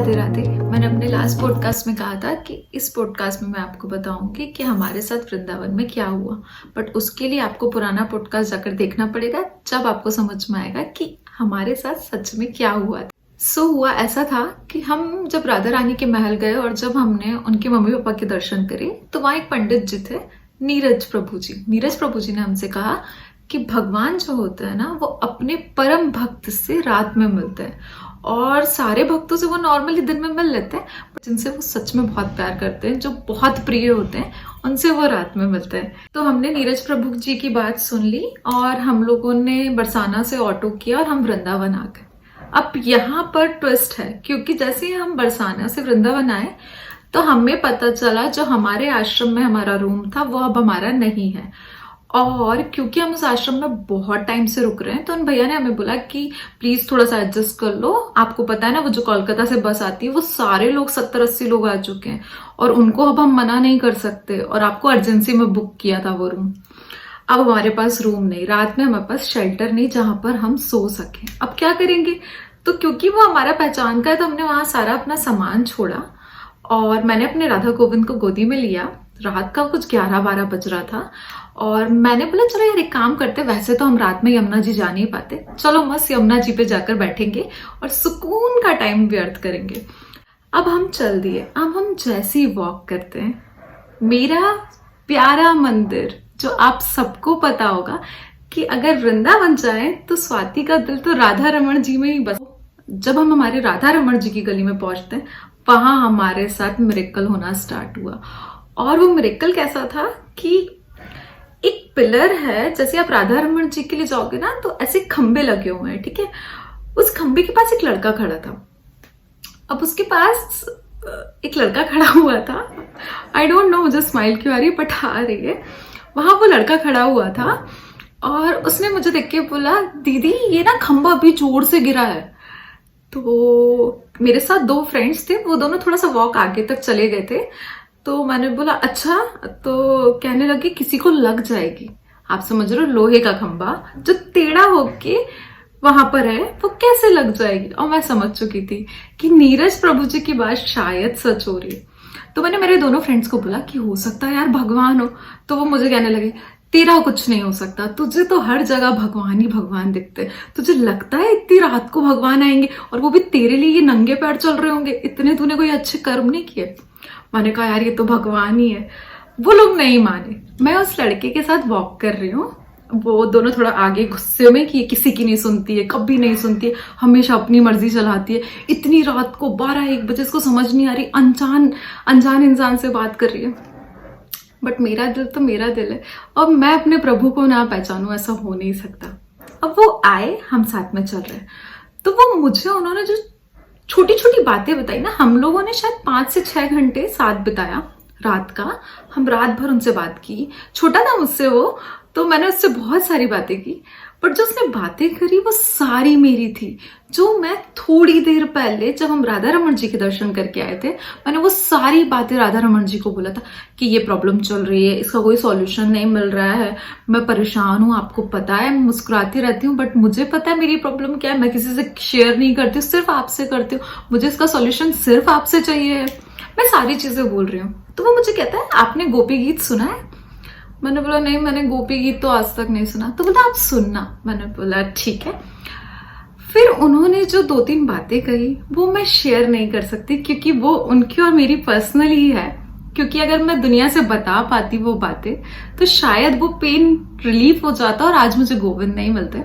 राधे राधे। मैंने अपने last podcast में कहा था कि इस पॉडकास्ट में मैं आपको बताऊंगी कि हमारे साथ वृंदावन में क्या हुआ। बट उसके लिए आपको पुराना पॉडकास्ट जाकर देखना पड़ेगा, जब आपको समझ में आएगा कि हमारे साथ सच में क्या हुआ था। हुआ ऐसा था कि हम जब राधा रानी के महल गए और जब हमने उनके मम्मी पापा के दर्शन करे तो वहाँ एक पंडित जी थे, नीरज प्रभु जी। नीरज प्रभु जी ने हमसे कहा कि भगवान जो होता है ना, वो अपने परम भक्त से रात में मिलते हैं और सारे भक्तों से वो नॉर्मली दिन में मिल लेते हैं, पर जिनसे वो सच में बहुत प्यार करते हैं, जो बहुत प्रिय होते हैं, उनसे वो रात में मिलते हैं। तो हमने नीरज प्रभु जी की बात सुन ली और हम लोगों ने बरसाना से ऑटो किया और हम वृंदावन आ गए। अब यहाँ पर ट्विस्ट है, क्योंकि जैसे ही हम बरसाना से वृंदावन आए तो हमें पता चला जो हमारे आश्रम में हमारा रूम था वो अब हमारा नहीं है। और क्योंकि हम उस आश्रम में बहुत टाइम से रुक रहे हैं तो उन भैया ने हमें बोला कि प्लीज थोड़ा सा एडजस्ट कर लो। आपको पता है ना, वो जो कोलकाता से बस आती है वो सारे लोग 70-80 लोग आ चुके हैं और उनको अब हम मना नहीं कर सकते, और आपको अर्जेंसी में बुक किया था वो रूम। अब हमारे पास रूम नहीं, रात में हमारे पास शेल्टर नहीं जहां पर हम सो सके। अब क्या करेंगे? तो क्योंकि वो हमारा पहचान का है तो हमने वहां सारा अपना सामान छोड़ा और मैंने अपने राधा गोविंद को गोदी में लिया। रात का कुछ 11-12 बज रहा था और मैंने बोला चलो यार एक काम करते, वैसे तो हम रात में यमुना जी जा नहीं पाते, चलो मस्त यमुना जी पे जाकर बैठेंगे और सुकून का टाइम व्यर्थ करेंगे। अब हम चल दिए। अब हम जैसे ही वॉक करते हैं, मेरा प्यारा मंदिर जो आप सबको पता होगा कि अगर वृंदावन जाए तो स्वाति का दिल तो राधा रमण जी में ही बस। जब हम हमारे राधा रमण जी की गली में पहुंचते हैं, वहां हमारे साथ मिरेकल होना स्टार्ट हुआ। और वो मिरेकल कैसा था कि एक पिलर है, जैसे आप राधा रमण जी के लिए जाओगे ना तो ऐसे खंबे लगे हुए हैं, ठीक है। उस खंबे के पास एक लड़का खड़ा था। अब उसके पास एक लड़का खड़ा हुआ था, आई डोंट नो मुझे स्माइल क्यों आ रही है बट आ रही है। वहां वो लड़का खड़ा हुआ था और उसने मुझे देख के बोला, दीदी ये ना खंबा अभी जोर से गिरा है। तो मेरे साथ 2 फ्रेंड्स थे, वो दोनों थोड़ा सा वॉक आगे तक चले गए थे। तो मैंने बोला अच्छा, तो कहने लगे किसी को लग जाएगी। आप समझ रहे हो, लोहे का खंबा जो टेढ़ा होके वहां पर है वो कैसे लग जाएगी। और मैं समझ चुकी थी कि नीरज प्रभु जी की बात शायद सच हो रही है। तो मैंने मेरे दोनों फ्रेंड्स को बोला कि हो सकता है यार भगवान हो। तो वो मुझे कहने लगे तेरा कुछ नहीं हो सकता, तुझे तो हर जगह भगवान ही भगवान दिखते, तुझे लगता है इतनी रात को भगवान आएंगे और वो भी तेरे लिए ये नंगे पैर चल रहे होंगे, इतने तूने कोई अच्छे कर्म नहीं किए। मैंने कहा यार ये तो भगवान ही है। वो लोग नहीं माने। मैं उस लड़के के साथ वॉक कर रही हूँ, वो दोनों थोड़ा आगे गुस्से में कि किसी की नहीं सुनती है, कभी नहीं सुनती है, हमेशा अपनी मर्जी चलाती है, इतनी रात को 12-1 बजे इसको समझ नहीं आ रही, अनजान इंसान से बात कर रही है। बट मेरा दिल तो मेरा दिल है और मैं अपने प्रभु को ना पहचानूं, ऐसा हो नहीं सकता। अब वो आए, हम साथ में चल रहे हैं, तो वो मुझे उन्होंने जो छोटी छोटी बातें बताई ना, हम लोगों ने शायद 5 से 6 घंटे साथ बिताया रात का। हम रात भर उनसे बात की। छोटा था मुझसे वो, तो मैंने उससे बहुत सारी बातें की, बट जो उसने बातें करी वो सारी मेरी थी। जो मैं थोड़ी देर पहले जब हम राधा रमण जी के दर्शन करके आए थे, मैंने वो सारी बातें राधा रमण जी को बोला था कि ये प्रॉब्लम चल रही है, इसका कोई सॉल्यूशन नहीं मिल रहा है, मैं परेशान हूँ, आपको पता है, मैं मुस्कुराती रहती हूँ बट मुझे पता है मेरी प्रॉब्लम क्या है, मैं किसी से शेयर नहीं करती हूँ, सिर्फ आपसे करती हूँ, मुझे इसका सॉल्यूशन सिर्फ आपसे चाहिए है। मैं सारी चीजें बोल रही हूँ। तो वो मुझे कहता है आपने गोपी गीत सुना है? मैंने बोला नहीं, मैंने गोपी गीत तो आज तक नहीं सुना। तो बोला आप सुनना। मैंने बोला ठीक है। फिर उन्होंने जो 2-3 बातें कही वो मैं शेयर नहीं कर सकती, क्योंकि वो उनकी और मेरी पर्सनल ही है। क्योंकि अगर मैं दुनिया से बता पाती वो बातें तो शायद वो पेन रिलीफ हो जाता और आज मुझे गोविंद नहीं मिलते।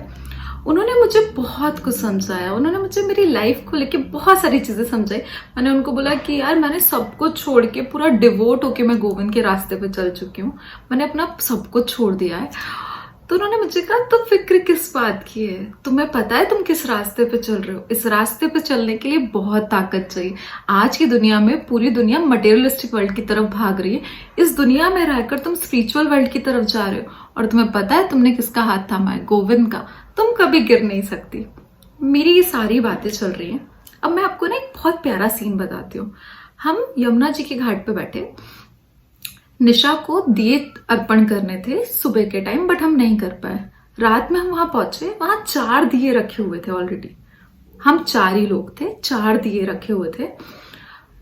उन्होंने मुझे बहुत कुछ समझाया, उन्होंने मुझे मेरी लाइफ को लेके बहुत सारी चीजें समझाई। मैंने उनको बोला कि यार मैंने सब कुछ छोड़ के पूरा डिवोट होके मैं गोविंद के रास्ते पे चल चुकी हूँ, मैंने अपना सब कुछ छोड़ दिया है। तो उन्होंने मुझे कहा तो फिक्र किस बात की है, तुम्हें पता है तुम किस रास्ते पे चल रहे हो। इस रास्ते पे चलने के लिए बहुत ताकत चाहिए। आज की दुनिया में पूरी दुनिया मटेरियलिस्टिक वर्ल्ड की तरफ भाग रही है, इस दुनिया में रहकर तुम स्पिरिचुअल वर्ल्ड की तरफ जा रहे हो और तुम्हें पता है तुमने किसका हाथ थामा है, गोविंद का, तुम कभी गिर नहीं सकती। मेरी ये सारी बातें चल रही हैं। अब मैं आपको ना एक बहुत प्यारा सीन बताती हूँ। हम यमुना जी के घाट पे बैठे, निशा को दिए अर्पण करने थे सुबह के टाइम, बट हम नहीं कर पाए। रात में हम वहां पहुंचे, वहां 4 दिए रखे हुए थे ऑलरेडी। हम 4 ही लोग थे, 4 दिए रखे हुए थे।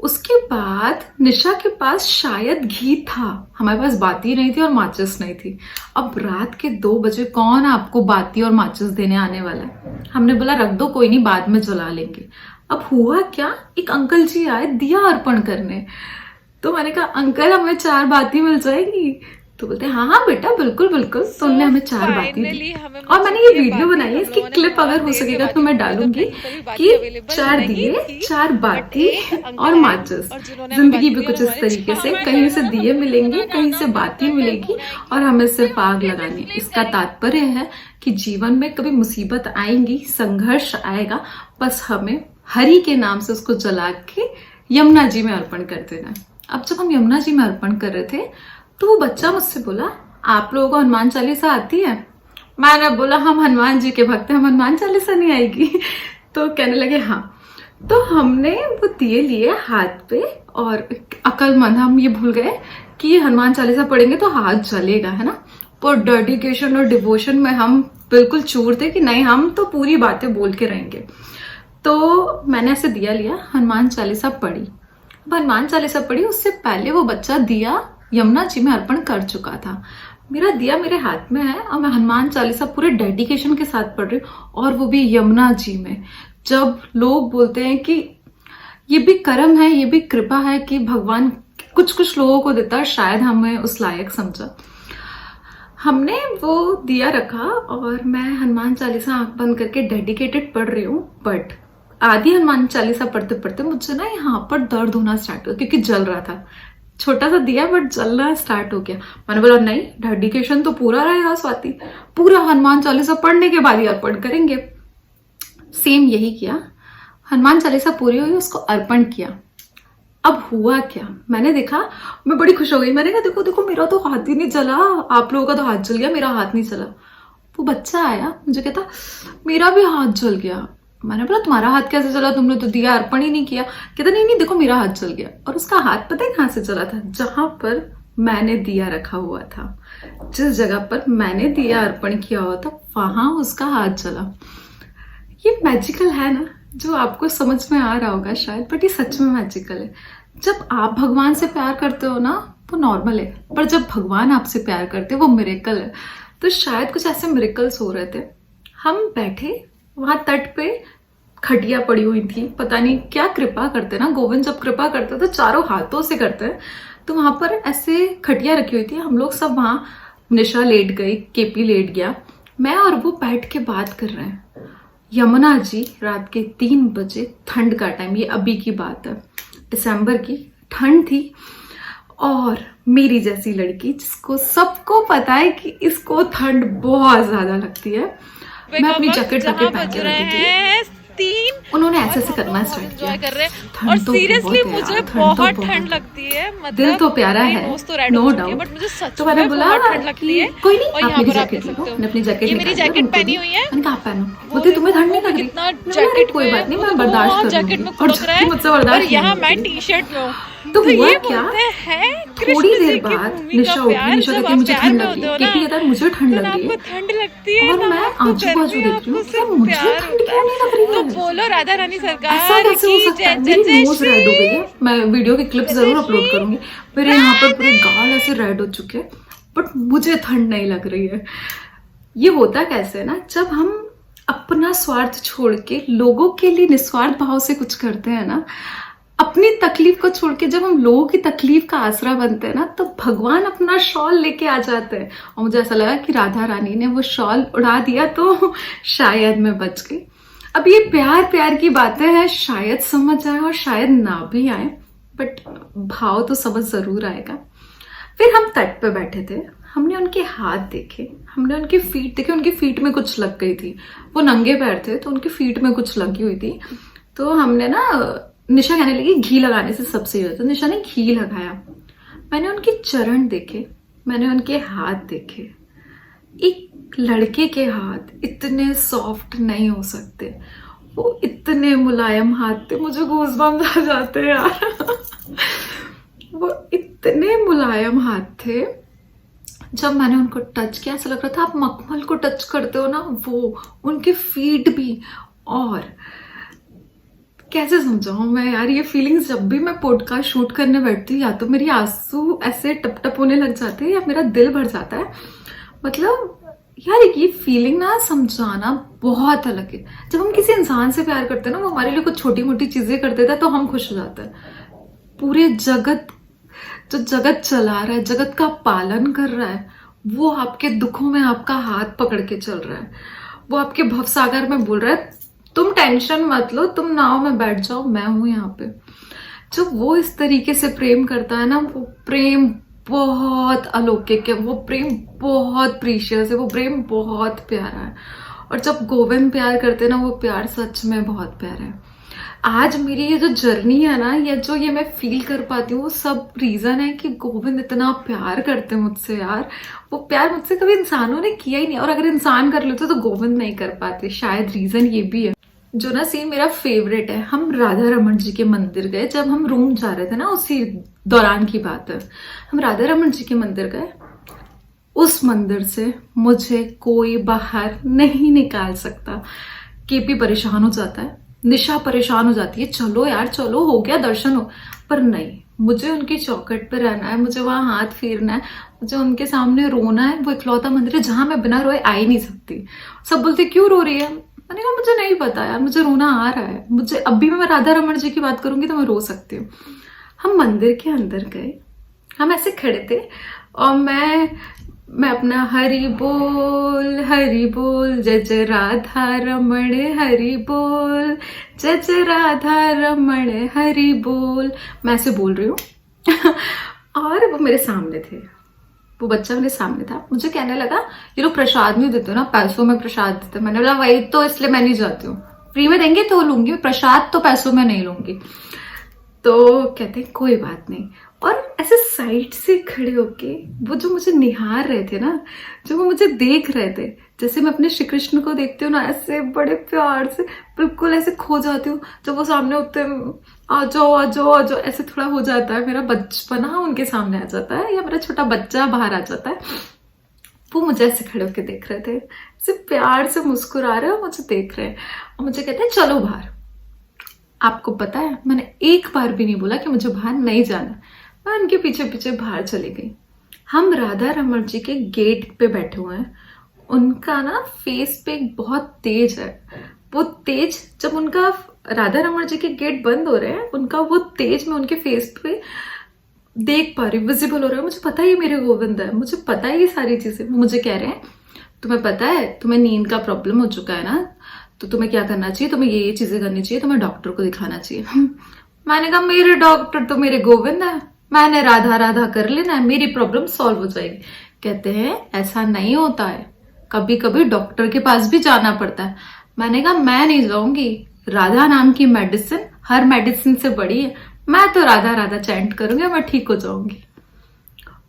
उसके बाद निशा के पास शायद घी था, हमारे पास बाती नहीं थी और माचिस नहीं थी। अब रात के 2 बजे कौन आपको बाती और माचिस देने आने वाला है? हमने बोला रख दो, कोई नहीं, बाद में जला लेंगे। अब हुआ क्या, एक अंकल जी आए दिया अर्पण करने। तो मैंने कहा अंकल हमें 4 बाती मिल जाएगी? तो बोलते हाँ हाँ बेटा बिल्कुल बिल्कुल। तो उन्होंने हमें 4 बाती दी। और मैंने ये वीडियो बनाई है, इसकी क्लिप अगर हो सकेगा तो मैं डालूंगी कि 4 दिए, 4 बाती और माचिस। जिंदगी भी कुछ इस तरीके से, कहीं से दिए मिलेंगे, कहीं से बाती मिलेगी और हमें सिर्फ आग लगानी। इसका तात्पर्य है कि जीवन में कभी मुसीबत आएंगी, संघर्ष आएगा, बस हमें हरि के नाम से उसको जला के यमुना जी में अर्पण कर देना। अब जब हम यमुना जी में अर्पण कर रहे थे तो वो बच्चा मुझसे बोला आप लोगों को हनुमान चालीसा आती है? मैंने बोला हम हनुमान जी के भक्त हैं, हम हनुमान चालीसा नहीं आएगी? तो कहने लगे हाँ। तो हमने वो दिए लिए हाथ पे और अकलमंद हम ये भूल गए कि ये हनुमान चालीसा पढ़ेंगे तो हाथ जलेगा, है ना। और डेडिकेशन और डिवोशन में हम बिल्कुल चूर थे कि नहीं हम तो पूरी बातें बोल के रहेंगे। तो मैंने ऐसे दिया लिया, हनुमान चालीसा पढ़ी। हनुमान चालीसा पढ़ी, उससे पहले वो बच्चा दिया यमुना जी में अर्पण कर चुका था। मेरा दिया मेरे हाथ में है और मैं हनुमान चालीसा पूरे डेडिकेशन के साथ पढ़ रही हूँ, और वो भी यमुना जी में। जब लोग बोलते हैं कि ये भी कर्म है, ये भी कृपा है कि भगवान कुछ कुछ लोगों को देता है, शायद हमें उस लायक समझा। हमने वो दिया रखा और मैं हनुमान चालीसा आंख बंद करके डेडिकेटेड पढ़ रही हूँ। बट आधी हनुमान चालीसा पढ़ते पढ़ते मुझे ना यहाँ पर दर्द होना स्टार्ट हुआ, क्योंकि जल रहा था। छोटा सा दिया बट जलना स्टार्ट हो गया। मैंने बोला नहीं, डेडिकेशन तो पूरा रहेगा स्वाति, पूरा हनुमान चालीसा पढ़ने के बाद ही अर्पण करेंगे। सेम यही किया, हनुमान चालीसा पूरी हुई, उसको अर्पण किया। अब हुआ क्या, मैंने देखा, मैं बड़ी खुश हो गई। मैंने कहा देखो देखो मेरा तो हाथ ही नहीं जला, आप लोगों का तो हाथ जल गया, मेरा हाथ नहीं जला। वो बच्चा आया मुझे कहता मेरा भी हाथ जल गया। मैंने बोला तुम्हारा हाथ कैसे जला, तुमने तो दिया अर्पण ही नहीं किया। कहता नहीं नहीं देखो मेरा हाथ जल गया। और उसका हाथ पता है कहाँ से जला था? जहां पर मैंने दिया रखा हुआ था, जिस जगह पर मैंने दिया अर्पण किया हुआ था, वहां उसका हाथ जला। ये मैजिकल है ना, जो आपको समझ में आ रहा होगा शायद, बट ये सच में मैजिकल है। जब आप भगवान से प्यार करते हो ना वो नॉर्मल है, पर जब भगवान आपसे प्यार करते वो मिरेकल है। तो शायद कुछ ऐसे मिरेकल्स हो रहे थे। हम बैठे वहां तट पे, खटिया पड़ी हुई थी, पता नहीं क्या कृपा करते ना गोविंद, जब कृपा करते तो चारों हाथों से करते हैं। तो वहां पर ऐसे खटिया रखी हुई थी, हम लोग सब वहां, निशा लेट गई, केपी लेट गया, मैं और वो बैठ के बात कर रहे हैं। यमुना जी, रात के 3 बजे, ठंड का टाइम, ये अभी की बात है, दिसंबर की ठंड थी। और मेरी जैसी लड़की जिसको सबको पता है कि इसको ठंड बहुत ज्यादा लगती है, मैं अपनी जैकेट पहन के बैठी थी। उन्होंने ऐसे ऐसे करना स्टार्ट किया कर रहे हैं। और सीरियसली मुझे बहुत ठंड लगती है, मतलब दिल तो प्यारा है, नो डाउट, बट मुझे सच तो मैंने बोला ठंड लगती है। कोई नहीं, और आप यहाँ मेरी पर आप जैकेट देख लो। सकते हो, मैंने अपनी जैकेट ये मेरी जैकेट पहनी हुई है। मैंने कहा पहनो, बोलते तुम्हें ठंड नहीं लग रही? कितना जैकेट कोई बात नहीं, मैं बर्दाश्त कर जैकेट लूंगी। में और खुलक रहा है, मुझसे बर्दाश्त और यहाँ नहीं मैं टी शर्ट में हूँ। तो हुआ ये क्या, बोलते हैं थोड़ी कृष्ण देर जी की बाद भूमि निशा का उठी, प्यार, निशा जब कहती आप मुझे प्यार ठंड में लग रही होते है, हो केपी ना, कहता है मुझे ठंड तो लग ना रही आपको है। ठंड लगती है, और ना मैं आपको आजू बाजू गर्मी, देख रही आपको हूँ, सिर्फ मुझे प्यार ठंड होता क्यों नहीं लग रही है। तो है? बोलो राधा रानी ऐसा सरकार कैसे हो की सकता जय है? जय मेरी जय नोज रेड हो गई है, श्री मैं वीडियो की क्लिप जय जरूर जय अपलोड श्री करूंगी। मेरे यहाँ पर पूरे गाल ऐसे रेड हो चुके हैं, बट मुझे ठंड नहीं लग रही है। ये होता कैसे है ना, जब हम अपना स्वार्थ छोड़ के लोगों के लिए निस्वार्थ भाव से कुछ करते हैं ना, अपनी तकलीफ को छोड़ के जब हम लोगों की तकलीफ का आसरा बनते हैं ना, तो भगवान अपना शॉल लेके आ जाते हैं। और मुझे ऐसा लगा कि राधा रानी ने वो शॉल उड़ा दिया तो शायद मैं बच गई। अब ये प्यार प्यार की बातें हैं, शायद समझ आए और शायद ना भी आए, बट भाव तो समझ जरूर आएगा। फिर हम तट पे बैठे थे, हमने उनके हाथ देखे, हमने उनके फीट देखे, उनके फीट में कुछ लग गई थी, वो नंगे पैर थे तो उनके फीट में कुछ लगी हुई थी। तो हमने ना, निशा कहने लगी घी लगाने से सब सही होता है, तो निशा ने घी लगाया। मैंने उनके चरण देखे, मैंने उनके हाथ देखे। एक लड़के के हाथ इतने सॉफ्ट नहीं हो सकते, वो इतने मुलायम हाथ थे, मुझे गूज़बम्स आ जाते हैं यार। वो इतने मुलायम हाथ थे, जब मैंने उनको टच किया ऐसा लग रहा था आप मखमल को टच करते हो ना, वो उनके फीट भी। और कैसे समझाऊं मैं यार, ये फीलिंग्स जब भी मैं पॉडकास्ट शूट करने बैठती हूँ या तो मेरी आंसू ऐसे टप टप होने लग जाते हैं या मेरा दिल भर जाता है। मतलब यार ये फीलिंग ना समझाना बहुत अलग है। जब हम किसी इंसान से प्यार करते हैं ना, वो हमारे लिए कुछ छोटी मोटी चीजें कर देता है तो हम खुश हो जाते हैं। पूरे जगत, जो जगत चला रहा है, जगत का पालन कर रहा है, वो आपके दुखों में आपका हाथ पकड़ के चल रहा है। वो आपके भवसागर में बोल रहा है तुम टेंशन मत लो, तुम नाव में बैठ जाओ, मैं हूं यहाँ पे। जब वो इस तरीके से प्रेम करता है ना, वो प्रेम बहुत अलौकिक है, वो प्रेम बहुत प्रीशियस है, वो प्रेम बहुत प्यारा है। और जब गोविंद प्यार करते हैं ना, वो प्यार सच में बहुत प्यारा है। आज मेरी ये जो जर्नी है ना, या जो ये मैं फील कर पाती हूँ, वो सब रीजन है कि गोविंद इतना प्यार करते हैं मुझसे यार। वो प्यार मुझसे कभी इंसानों ने किया ही नहीं, और अगर इंसान कर लेते तो गोविंद नहीं कर पाते। शायद रीजन ये भी है। जो ना सीन मेरा फेवरेट है, हम राधा रमन जी के मंदिर गए, जब हम रूम जा रहे थे ना, उसी दौरान की बात है। हम राधा रमन जी के मंदिर गए, उस मंदिर से मुझे कोई बाहर नहीं निकाल सकता। केपी परेशान हो जाता है, निशा परेशान हो जाती है, चलो यार चलो, हो गया दर्शन हो। पर नहीं, मुझे उनकी चौखट पे रहना है, मुझे वहां हाथ फेरना है, मुझे उनके सामने रोना है। वो इकलौता मंदिर है जहां मैं बिना रोए आ ही नहीं सकती। सब बोलते क्यों रो रही है, मैंने कहा मुझे नहीं पता यार, मुझे रोना आ रहा है। मुझे अभी मैं राधा रमन जी की बात करूंगी तो मैं रो सकती हूँ। हम मंदिर के अंदर गए, हम ऐसे खड़े थे और मैं अपना हरि बोल जय जय राधा रमण हरि बोल, जय जय राधा रमण हरि बोल, मैं ऐसे बोल रही हूँ। और वो मेरे सामने थे, वो बच्चा मेरे सामने था। मुझे कहने लगा ये लोग प्रसाद नहीं देते ना, पैसों में प्रसाद देते। मैंने बोला वही तो, इसलिए मैं नहीं जाती हूँ, फ्री में देंगे तो लूंगी, प्रसाद तो पैसों में नहीं लूंगी। तो कहते कोई बात नहीं। और ऐसे साइड से खड़े होके वो जो मुझे निहार रहे थे ना, जो वो मुझे देख रहे थे, जैसे मैं अपने श्री कृष्ण को देखती हूँ ना, ऐसे बड़े प्यार से बिल्कुल ऐसे खो जाती हूँ। जब वो सामने होते हैं, आ जाओ आ जाओ आ जाओ, ऐसे थोड़ा हो जाता है, मेरा बचपना उनके सामने आ जाता है, या मेरा छोटा बच्चा बाहर आ जाता है। वो मुझे ऐसे खड़े होके देख रहे थे, ऐसे प्यार से मुस्कुरा रहे और मुझे देख रहे हैं, और मुझे कहते हैं चलो बाहर। आपको पता है, मैंने एक बार भी नहीं बोला कि मुझे बाहर नहीं जाना। मैं उनके पीछे पीछे बाहर चली गई। हम राधा रमन जी के गेट पे बैठे हुए हैं। उनका ना फेस पे बहुत तेज है, वो तेज, जब उनका राधा रमन जी के गेट बंद हो रहे हैं, उनका वो तेज मैं उनके फेस पे देख पा रही हूँ, विजिबल हो रहा है। मुझे पता है ये मेरे गोविंद है, मुझे पता है ये सारी चीजें। मुझे कह रहे हैं तुम्हें पता है तुम्हें नींद का प्रॉब्लम हो चुका है ना, तो तुम्हें क्या करना चाहिए, तुम्हें ये चीजें करनी चाहिए, तुम्हें डॉक्टर को दिखाना चाहिए। मैंने कहा मेरे डॉक्टर तो मेरे गोविंद है, मैंने राधा राधा कर लेना है, मेरी प्रॉब्लम सॉल्व हो जाएगी। कहते हैं ऐसा नहीं होता है, कभी कभी डॉक्टर के पास भी जाना पड़ता है। मैंने कहा मैं नहीं जाऊंगी, राधा नाम की मेडिसिन हर मेडिसिन से बड़ी है, मैं तो राधा राधा चैंट करूंगी, मैं ठीक हो जाऊंगी।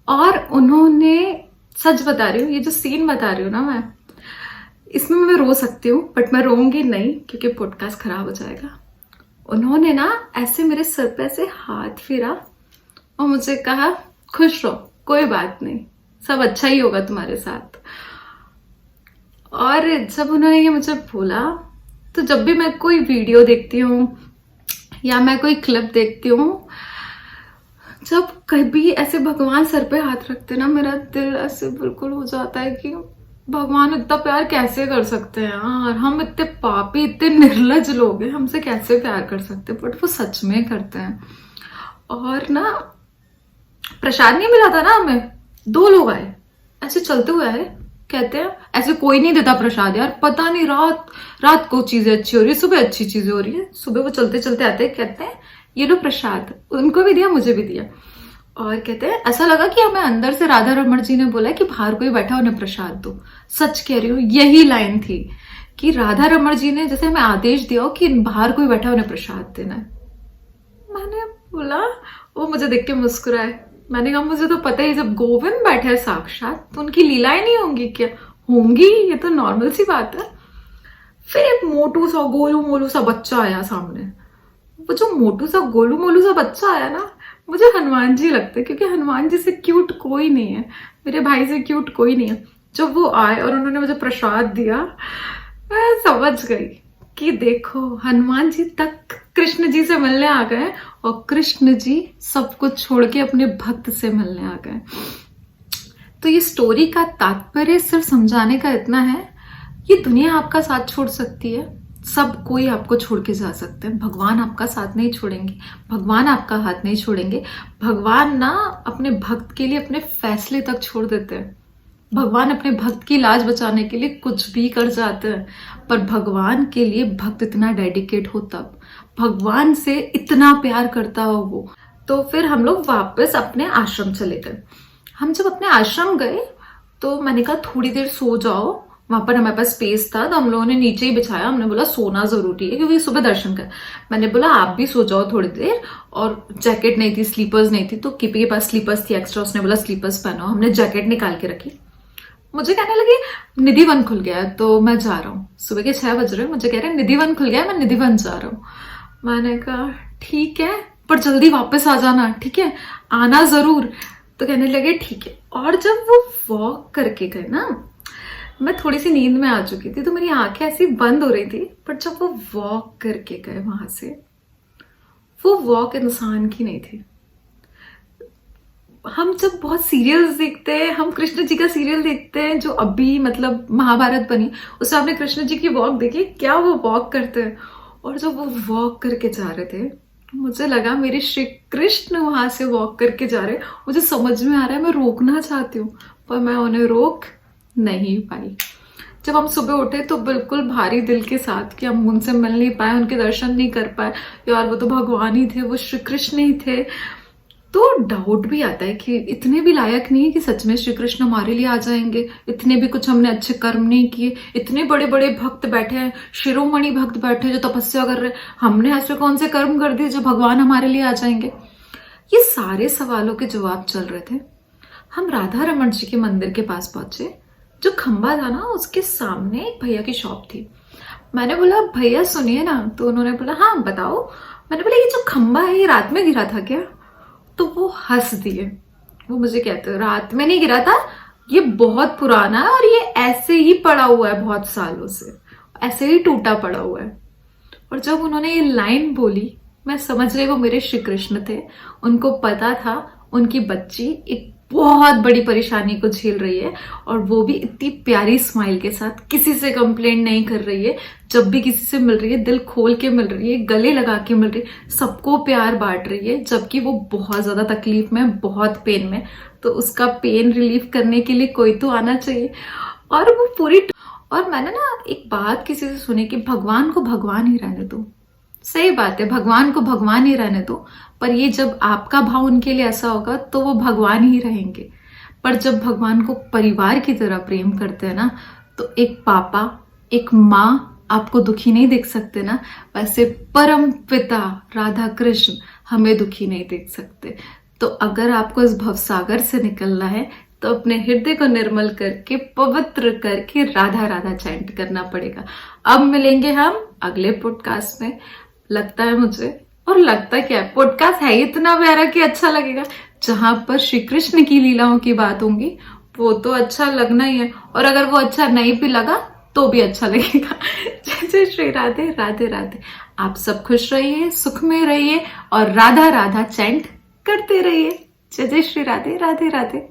और उन्होंने, सच बता रही हूँ, ये जो सीन बता रही हूँ ना मैं, इसमें मैं रो सकती हूँ बट मैं रोऊंगी नहीं क्योंकि पॉडकास्ट खराब हो जाएगा। उन्होंने ना ऐसे मेरे सर पे ऐसे हाथ फेरा और मुझे कहा खुश रहो, कोई बात नहीं, सब अच्छा ही होगा तुम्हारे साथ। और जब उन्होंने ये मुझे बोला, तो जब भी मैं कोई वीडियो देखती हूँ या मैं कोई क्लिप देखती हूँ, जब कभी ऐसे भगवान सर पे हाथ रखते ना, मेरा दिल ऐसे बिल्कुल हो जाता है कि भगवान इतना प्यार कैसे कर सकते हैं यार, हम इतने पापी, इतने निर्लज लोग हैं, हमसे कैसे प्यार कर सकते हैं, बट वो सच में करते हैं। और ना प्रसाद नहीं मिला था ना हमें, 2 लोग आए ऐसे चलते हुए आए, कहते हैं ऐसे कोई नहीं देता प्रसाद यार, पता नहीं रात को चीजें अच्छी हो रही है, सुबह अच्छी चीजें हो रही है। सुबह वो चलते चलते आते हैं, कहते हैं ये लो प्रसाद, उनको भी दिया मुझे भी दिया। और कहते हैं ऐसा लगा कि हमें अंदर से राधा रमण जी ने बोला कि बाहर कोई बैठा उन्हें प्रसाद दो। सच कह रही हूँ, यही लाइन थी कि राधा रमण जी ने जैसे हमें आदेश दिया हो कि बाहर कोई बैठा उन्हें प्रसाद देना है। मैंने बोला, वो मुझे देख के मुस्कुराए। मैंने कहा मुझे तो पता है जब गोविंद बैठे हैं साक्षात तो उनकी लीलाएं नहीं होंगी क्या, होंगी, ये तो नॉर्मल सी बात है। फिर एक मोटू सा गोलू मोलू सा बच्चा आया सामने। वो जो मोटू सा गोलू मोलू सा बच्चा आया ना, मुझे हनुमान जी लगते, क्योंकि हनुमान जी से क्यूट कोई नहीं है, मेरे भाई से क्यूट कोई नहीं है। जब वो आए और उन्होंने मुझे प्रसाद दिया, मैं समझ गई कि देखो हनुमान जी तक कृष्ण जी से मिलने आ गए और कृष्ण जी सब कुछ छोड़ के अपने भक्त से मिलने आ गए। तो ये स्टोरी का तात्पर्य सिर्फ समझाने का इतना है, ये दुनिया आपका साथ छोड़ सकती है, सब कोई आपको छोड़ के जा सकते हैं, भगवान आपका साथ नहीं छोड़ेंगे, भगवान आपका हाथ नहीं छोड़ेंगे। भगवान ना अपने भक्त के लिए अपने फैसले तक छोड़ देते हैं। भगवान अपने भक्त की लाज बचाने के लिए कुछ भी कर जाते हैं, पर भगवान के लिए भक्त इतना डेडिकेट हो, तब भगवान से इतना प्यार करता हो वो। तो फिर हम लोग वापस अपने आश्रम चले गए। हम जब अपने आश्रम गए तो मैंने कहा थोड़ी देर सो जाओ, वहां पर हमारे पास स्पेस था तो हम लोगों ने नीचे ही बिछाया। हमने बोला सोना जरूरी है क्योंकि सुबह दर्शन कर। मैंने बोला आप भी सो जाओ थोड़ी देर, और जैकेट नहीं थी, स्लीपर्स नहीं थी, तो किपी के पास स्लीपर्स थी एक्स्ट्रा, उसने बोला स्लीपर्स पहनो। हमने जैकेट निकाल के रखी। मुझे कहने लगी निधि वन खुल गया है तो मैं जा रहा हूँ। सुबह के 6 बज रहे, मुझे कह रहे निधि वन खुल गया है, मैं निधि वन जा रहा हूँ। मैंने कहा ठीक है पर जल्दी वापस आ जाना, ठीक है, आना जरूर। तो कहने लगे ठीक है। और जब वो वॉक करके गए ना, मैं थोड़ी सी नींद में आ चुकी थी तो मेरी आंखें ऐसी बंद हो रही थी, पर जब वो वॉक करके गए वहां से, वो वॉक इंसान की नहीं थी। हम जब बहुत सीरियल्स देखते हैं, हम कृष्ण जी का सीरियल देखते हैं जो अभी मतलब महाभारत बनी, उसमें आपने कृष्ण जी की वॉक देखी, क्या वो वॉक करते हैं। और जब वो वॉक करके जा रहे थे, मुझे लगा मेरे श्री कृष्ण वहां से वॉक करके जा रहे हैं। मुझे समझ में आ रहा है मैं रोकना चाहती हूँ, पर मैं उन्हें रोक नहीं पाई। जब हम सुबह उठे तो बिल्कुल भारी दिल के साथ कि हम उनसे मिल नहीं पाए, उनके दर्शन नहीं कर पाए। यार वो तो भगवान ही थे, वो श्री कृष्ण ही थे। तो डाउट भी आता है कि इतने भी लायक नहीं है कि सच में श्री कृष्ण हमारे लिए आ जाएंगे। इतने भी कुछ हमने अच्छे कर्म नहीं किए, इतने बड़े बड़े भक्त बैठे हैं, शिरोमणि भक्त बैठे हैं जो तपस्या कर रहे हैं, हमने ऐसे कौन से कर्म कर दिए जो भगवान हमारे लिए आ जाएंगे। ये सारे सवालों के जवाब चल रहे थे। हम राधा रमन जी के मंदिर के पास पहुंचे। जो खंबा था ना, उसके सामने एक भैया की शॉप थी। मैंने बोला भैया सुनिए ना, तो उन्होंने बोला हाँ बताओ। मैंने बोला ये जो खंबा है ये रात में गिरा था क्या? तो वो हंस दिए। वो मुझे कहते हैं रात में नहीं गिरा था, ये बहुत पुराना है और ये ऐसे ही पड़ा हुआ है, बहुत सालों से ऐसे ही टूटा पड़ा हुआ है। और जब उन्होंने ये लाइन बोली, मैं समझ गई वो मेरे श्री कृष्ण थे। उनको पता था उनकी बच्ची एक बहुत बड़ी परेशानी को झेल रही है, और वो भी इतनी प्यारी स्माइल के साथ, किसी से कंप्लेंट नहीं कर रही है। जब भी किसी से मिल रही है दिल खोल के मिल रही है, गले लगा के मिल रही है, सबको प्यार बांट रही है। जबकि वो बहुत ज्यादा तकलीफ में, बहुत पेन में, तो उसका पेन रिलीफ करने के लिए कोई तो आना चाहिए। और वो पूरी, और मैंने ना एक बात किसी से सुनी कि भगवान को भगवान ही रहने दो। सही बात है, भगवान को भगवान ही रहने दो, पर ये जब आपका भाव उनके लिए ऐसा होगा तो वो भगवान ही रहेंगे। पर जब भगवान को परिवार की तरह प्रेम करते हैं ना, तो एक पापा, एक माँ आपको दुखी नहीं देख सकते ना, वैसे परम पिता राधा कृष्ण हमें दुखी नहीं देख सकते। तो अगर आपको इस भवसागर से निकलना है तो अपने हृदय को निर्मल करके, पवित्र करके राधा राधा चैंट करना पड़ेगा। अब मिलेंगे हम अगले पॉडकास्ट में। लगता है मुझे, और लगता क्या है, पॉडकास्ट है इतना प्यारा कि अच्छा लगेगा। जहां पर श्री कृष्ण की लीलाओं की बात होंगी वो तो अच्छा लगना ही है, और अगर वो अच्छा नहीं भी लगा तो भी अच्छा लगेगा। जय जय श्री राधे राधे राधे। आप सब खुश रहिए, सुख में रहिए और राधा राधा चैंट करते रहिए। जय जय श्री राधे राधे राधे।